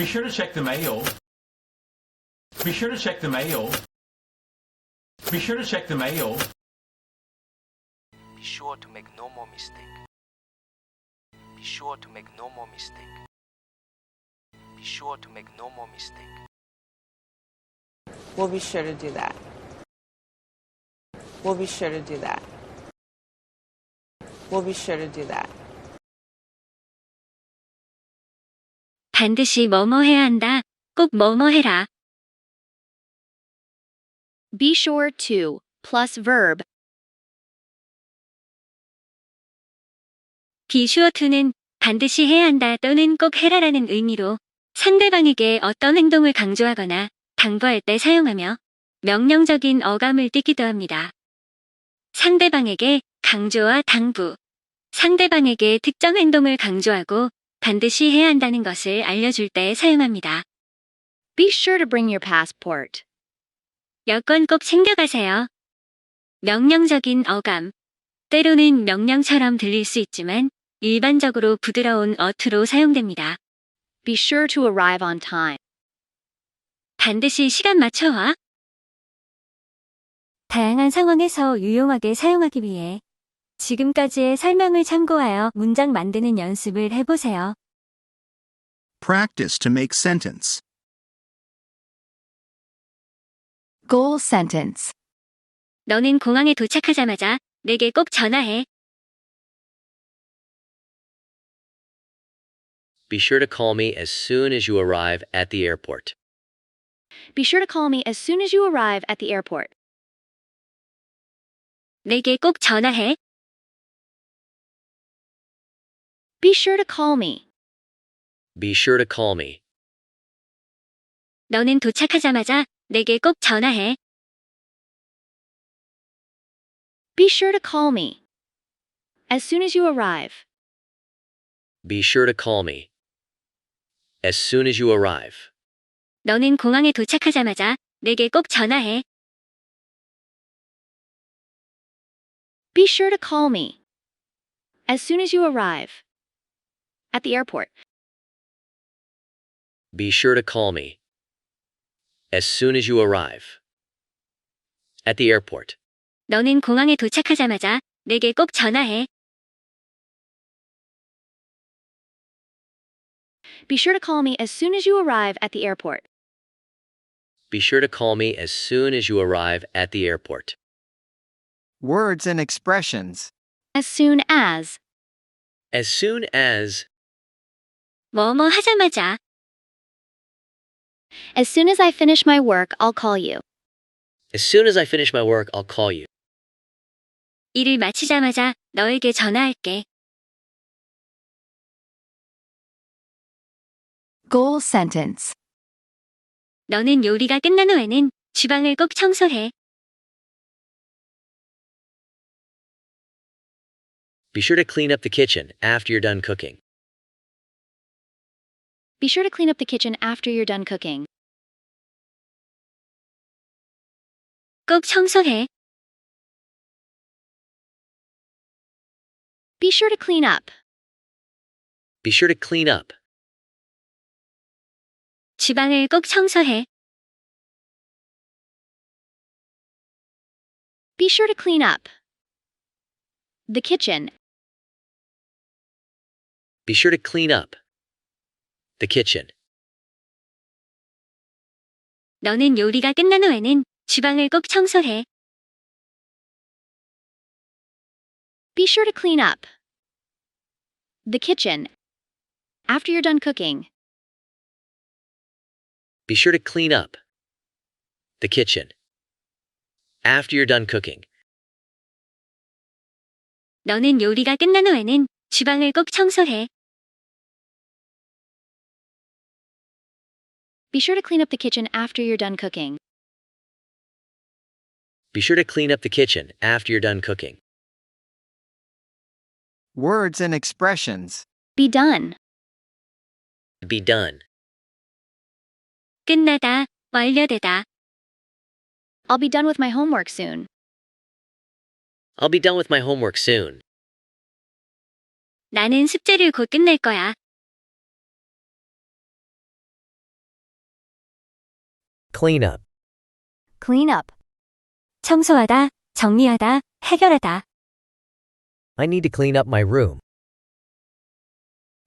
Be sure to check the mail. Be sure to check the mail. Be sure to check the mail. Be sure to make no more mistake. Be sure to make no more mistake. Be sure to make no more mistake. We'll be sure to do that. We'll be sure to do that. We'll be sure to do that. 반드시 뭐뭐 해야 한다. 꼭 뭐뭐 해라. Be sure to plus verb. be sure to는 반드시 해야 한다 또는 꼭 해라라는 의미로 상대방에게 어떤 행동을 강조하거나 당부할 때 사용하며 명령적인 어감을 띠기도 합니다. 상대방에게 강조와 당부, 상대방에게 특정 행동을 강조하고 반드시 해야 한다는 것을 알려줄 때 사용합니다. Be sure to bring your passport. 여권 꼭 챙겨가세요. 명령적인 어감, 때로는 명령처럼 들릴 수 있지만 일반적으로 부드러운 어투로 사용됩니다. Be sure to arrive on time. 반드시 시간 맞춰 와. 다양한 상황에서 유용하게 사용하기 위해 지금까지의 설명을 참고하여 문장 만드는 연습을 해보세요. Practice to make sentence. Goal sentence. 너는 공항에 도착하자마자 내게 꼭 전화해. Be sure to call me as soon as you arrive at the airport. Be sure to call me as soon as you arrive at the airport. 내게 꼭 전화해. Be sure to call me. Be sure to call me. 너는 도착하자마자 내게 꼭 전화해. Be sure to call me. As soon as you arrive. Be sure to call me as soon as you arrive. 너는 공항에 도착하자마자 내게 꼭 전화해. Be sure to call me. As soon as you arrive. At the airport. Be sure to call me as soon as you arrive at the airport. 너는 공항에 도착하자마자 내게 꼭 전화해. Be sure to call me as soon as you arrive at the airport. Be sure to call me as soon as you arrive at the airport. Words and expressions. As soon as. As soon as. 뭐뭐 하자마자. As soon as I finish my work, I'll call you. As soon as I finish my work, I'll call you. 일을 마치자마자 너에게 전화할게. Goal sentence. 너는 요리가 끝난 후에는 주방을 꼭 청소해. Be sure to clean up the kitchen after you're done cooking. Be sure to clean up the kitchen after you're done cooking. 꼭 청소해. Be sure to clean up. Be sure to clean up. 주방을 꼭 청소해. Be sure to clean up. The kitchen. Be sure to clean up the kitchen. 너는 요리가 끝난 후에는 주방을 꼭 청소해. Be sure to clean up. The kitchen. After you're done cooking. Be sure to clean up the kitchen after you're done cooking. 너는 요리가 끝난 후에는 주방을 꼭 청소해. Be sure to clean up the kitchen after you're done cooking. Be sure to clean up the kitchen after you're done cooking. Words and expressions. Be done. Be done. 끝나다, 완료되다. I'll be done with my homework soon. I'll be done with my homework soon. 나는 숙제를 곧 끝낼 거야. Clean up. Clean up. 청소하다, 정리하다, 해결하다. I need to clean up my room.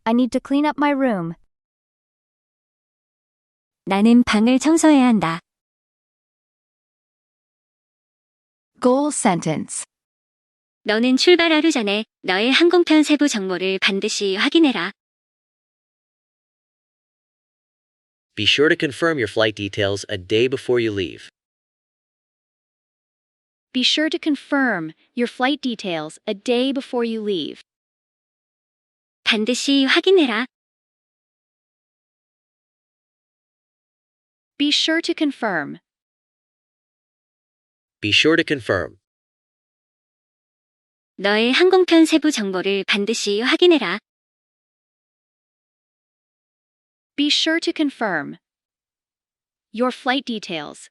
I need to clean up my room. 나는 방을 청소해야 한다. Goal sentence. 너는 출발 하루 전에 너의 항공편 세부 정보를 반드시 확인해라. Be sure to confirm your flight details a day before you leave. Be sure to confirm your flight details a day before you leave. 반드시 확인해라. Be sure to confirm. Be sure to confirm. 너의 항공편 세부 정보를 반드시 확인해라. Be sure to confirm your flight details.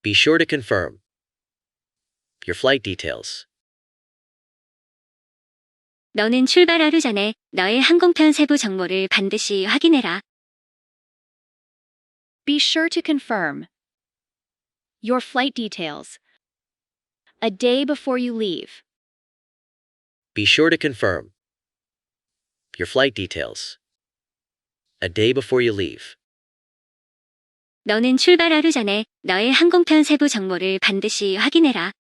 Be sure to confirm your flight details. 너는 출발 하루 전에 너의 항공편 세부 정보를 반드시 확인해라. Be sure to confirm your flight details a day before you leave. Be sure to confirm your flight details a day before you leave. 너는 출발 하루 전에 너의 항공편 세부 정보를 반드시 확인해라.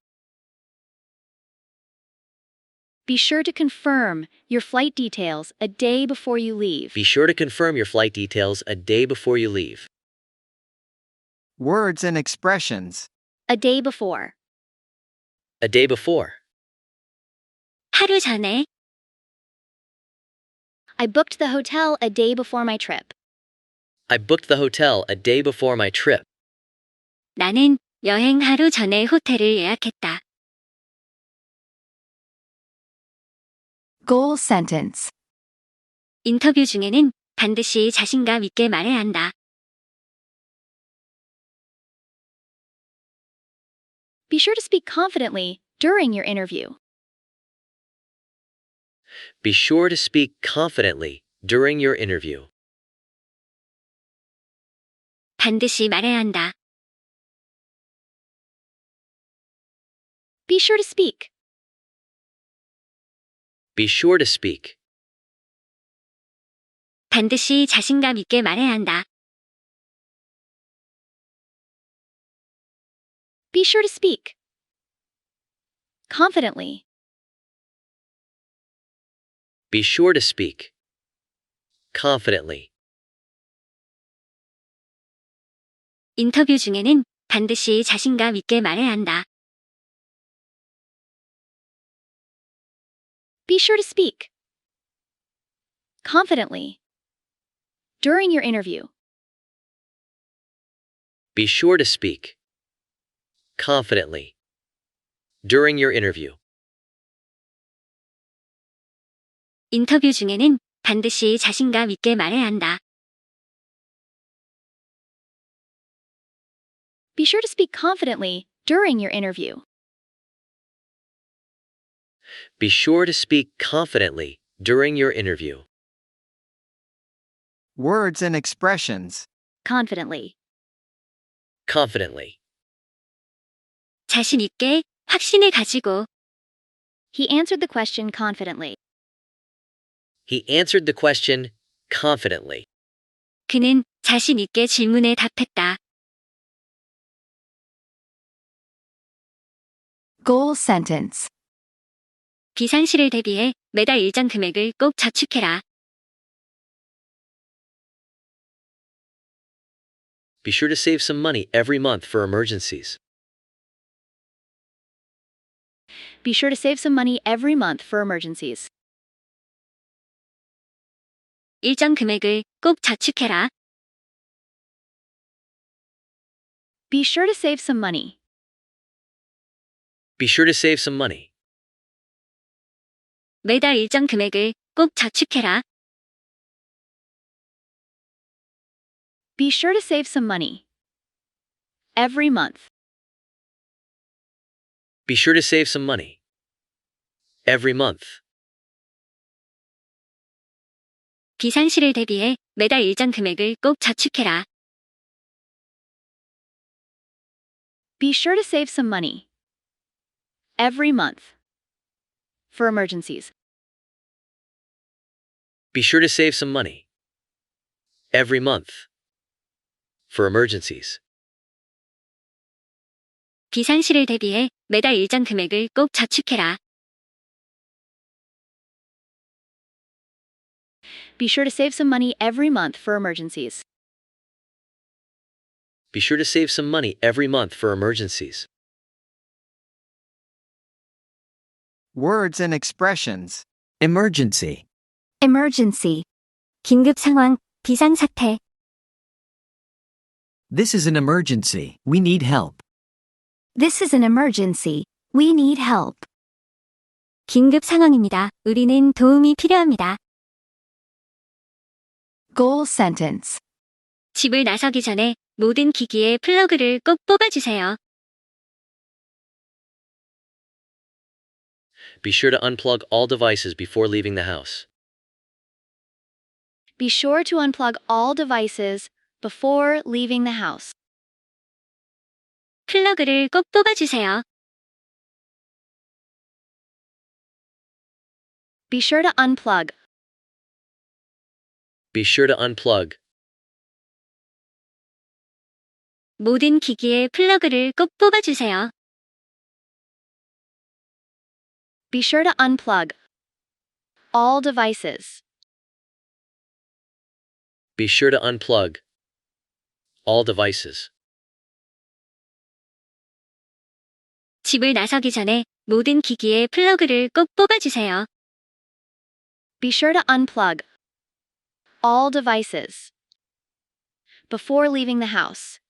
Be sure to confirm your flight details a day before you leave. Be sure to confirm your flight details a day before you leave. Words and expressions. A day before. A day before. 하루 전에, I booked the hotel a day before my trip. I booked the hotel a day before my trip. 나는 여행 하루 전에 호텔을 예약했다. Goal sentence. 인터뷰 중에는 반드시 자신감 있게 말해야 한다. Be sure to speak confidently during your interview. Be sure to speak confidently during your interview. 반드시 말해야 한다. Be sure to speak. Be sure to speak. 반드시 자신감 있게 말해야 한다. Be sure to speak. Confidently. Be sure to speak confidently. 인터뷰 중에는 반드시 자신감 있게 말해야 한다. Be sure to speak. Confidently. During your interview. Be sure to speak confidently during your interview. 인터뷰 중에는 반드시 자신감 있게 말해야 한다. Be sure to speak confidently during your interview. Be sure to speak confidently during your interview. Words and expressions. Confidently. Confidently. 자신 있게, 확신을 가지고, He answered the question confidently. He answered the question confidently. 그는 자신 있게 질문에 답했다. Goal sentence. 비상시를 대비해 매달 일정 금액을 꼭 저축해라. Be sure to save some money every month for emergencies. Be sure to save some money every month for emergencies. 일정 금액을 꼭 저축해라. Be sure to save some money. Be sure to save some money. 매달 일정 금액을 꼭 저축해라. Be sure to save some money. Every month. Be sure to save some money. Every month. 비상시를 대비해 매달 일정 금액을 꼭 저축해라. Be sure to save some money every month for emergencies. Be sure to save some money every month for emergencies. 비상시를 대비해 매달 일정 금액을 꼭 저축해라. Be sure to save some money every month for emergencies. Be sure to save some money every month for emergencies. Words and expressions. Emergency. emergency. 긴급 상황, 비상사태. This is an emergency. We need help. This is an emergency. We need help. 긴급 상황입니다. 우리는 도움이 필요합니다. Goal sentence. 집을 나서기 전에 모든 기기의 플러그를 꼭 뽑아주세요. Be sure to unplug all devices before leaving the house. Be sure to unplug all devices before leaving the house. 플러그를 꼭 뽑아주세요. Be sure to unplug. Be sure to unplug 모든 기기의 플러그를 꼭 뽑아주세요. Be sure to unplug all devices. Be sure to unplug all devices. 집을 나서기 전에 모든 기기의 플러그를 꼭 뽑아주세요. Be sure to unplug all devices before leaving the house.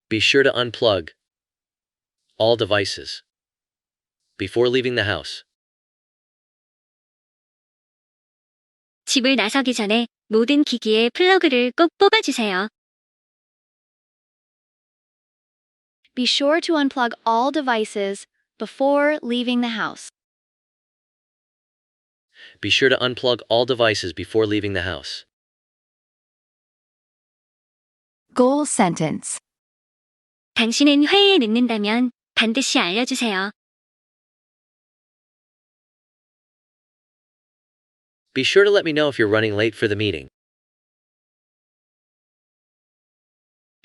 Be sure to unplug all devices before leaving the house. 집을 나서기 전에 모든 기기의 플러그를 꼭 뽑아주세요. Be sure to unplug all devices before leaving the house. Be sure to unplug all devices before leaving the house. Goal sentence. 당신은 회의에 늦는다면 반드시 알려주세요. Be sure to let me know if you're running late for the meeting.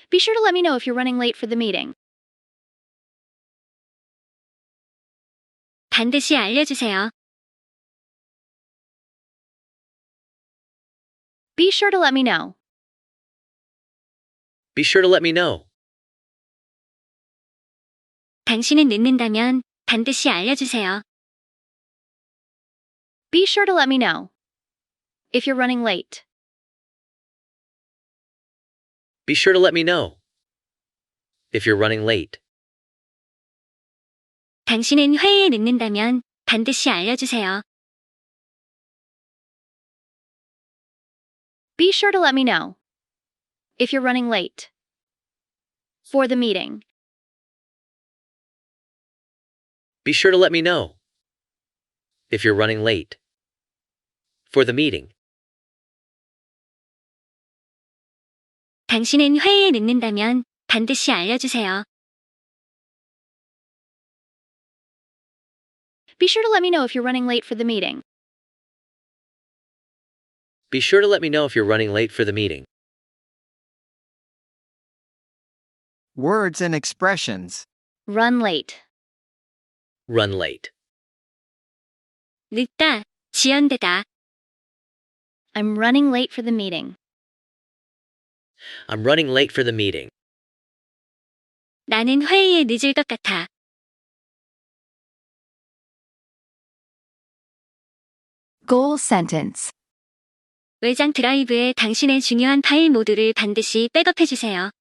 Be sure to let me know if you're running late for the meeting. 반드시 알려주세요. Be sure to let me know. Be sure to let me know. 당신은 늦는다면 반드시 알려주세요. Be sure to let me know if you're running late. Be sure to let me know if you're running late. 당신은 회의에 늦는다면 반드시 알려주세요. Be sure to let me know if you're running late for the meeting. Be sure to let me know if you're running late for the meeting. 당신은 회의에 늦는다면 반드시 알려주세요. Be sure to let me know if you're running late for the meeting. Be sure to let me know if you're running late for the meeting. Words and expressions. Run late. Run late. 늦다, 지연되다. I'm running late for the meeting. I'm running late for the meeting. 나는 회의에 늦을 것 같아. Goal sentence. 외장 드라이브에 당신의 중요한 파일 모두를 반드시 백업해주세요.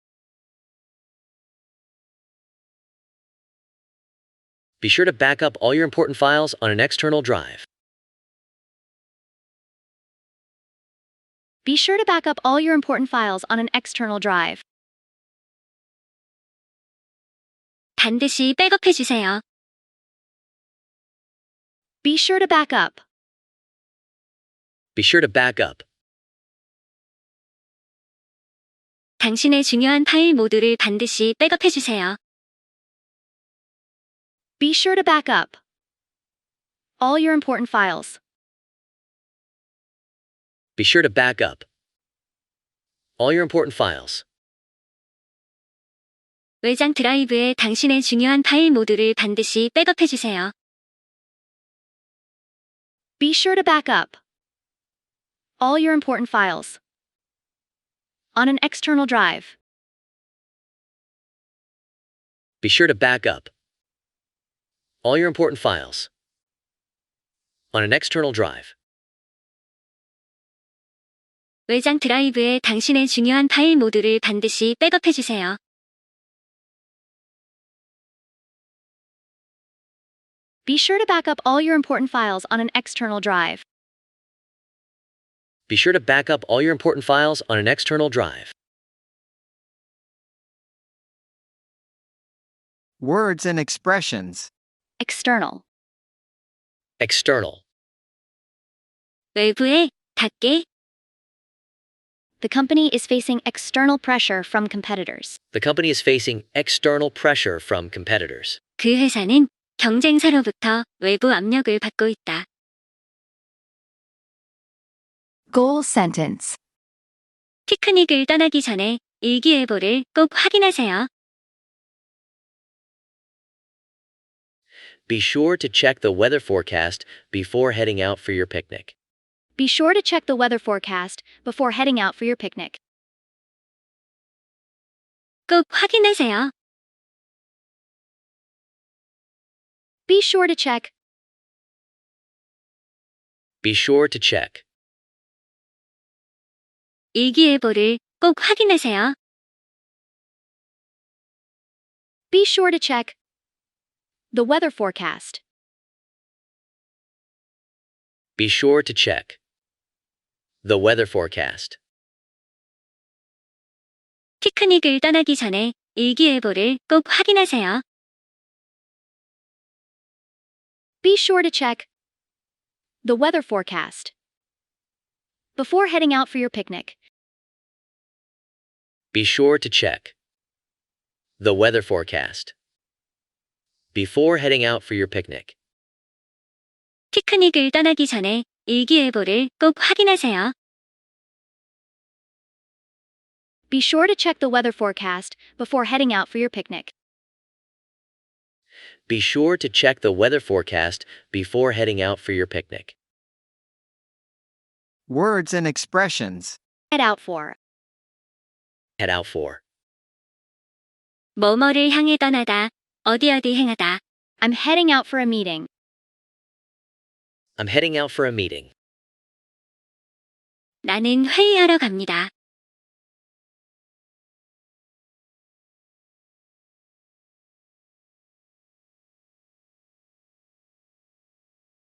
Be sure to back up all your important files on an external drive. Be sure to back up all your important files on an external drive. 반드시 백업해주세요. Be sure to back up. Be sure to back up. 당신의 중요한 파일 모두를 반드시 백업해 주세요. Be sure to back up all your important files. Be sure to back up all your important files. 외장 드라이브에 당신의 중요한 파일 모두를 반드시 백업해 주세요. Be sure to back up all your important files on an external drive. Be sure to back up all your important files on an external drive. 외장 드라이브에 당신의 중요한 파일 모두를 반드시 백업해 주세요. Be sure to back up all your important files on an external drive. Be sure to back up all your important files on an external drive. Words and expressions. External. External. 외부에, 닫게, The company is facing external pressure from competitors. The company is facing external pressure from competitors. 그 회사는 경쟁사로부터 외부 압력을 받고 있다. Goal sentence. 피크닉을 떠나기 전에 일기예보를 꼭 확인하세요. Be sure to check the weather forecast before heading out for your picnic. Be sure to check the weather forecast before heading out for your picnic. 꼭 확인하세요. Be sure to check. Be sure to check. 일기예보를 꼭 확인하세요. Be sure to check the weather forecast. Be sure to check the weather forecast. 피크닉을 떠나기 전에 일기예보를 꼭 확인하세요. Be sure to check the weather forecast before heading out for your picnic. Be sure to check the weather forecast before heading out for your picnic. 피크닉을 떠나기 전에 일기예보를 꼭 확인하세요. Be sure to check the weather forecast before heading out for your picnic. Be sure to check the weather forecast before heading out for your picnic. Words and expressions. Head out for. Head out for. 뭐뭐를 향해 떠나다, 어디 행하다. I'm heading out for a meeting. I'm heading out for a meeting. 나는 회의하러 갑니다.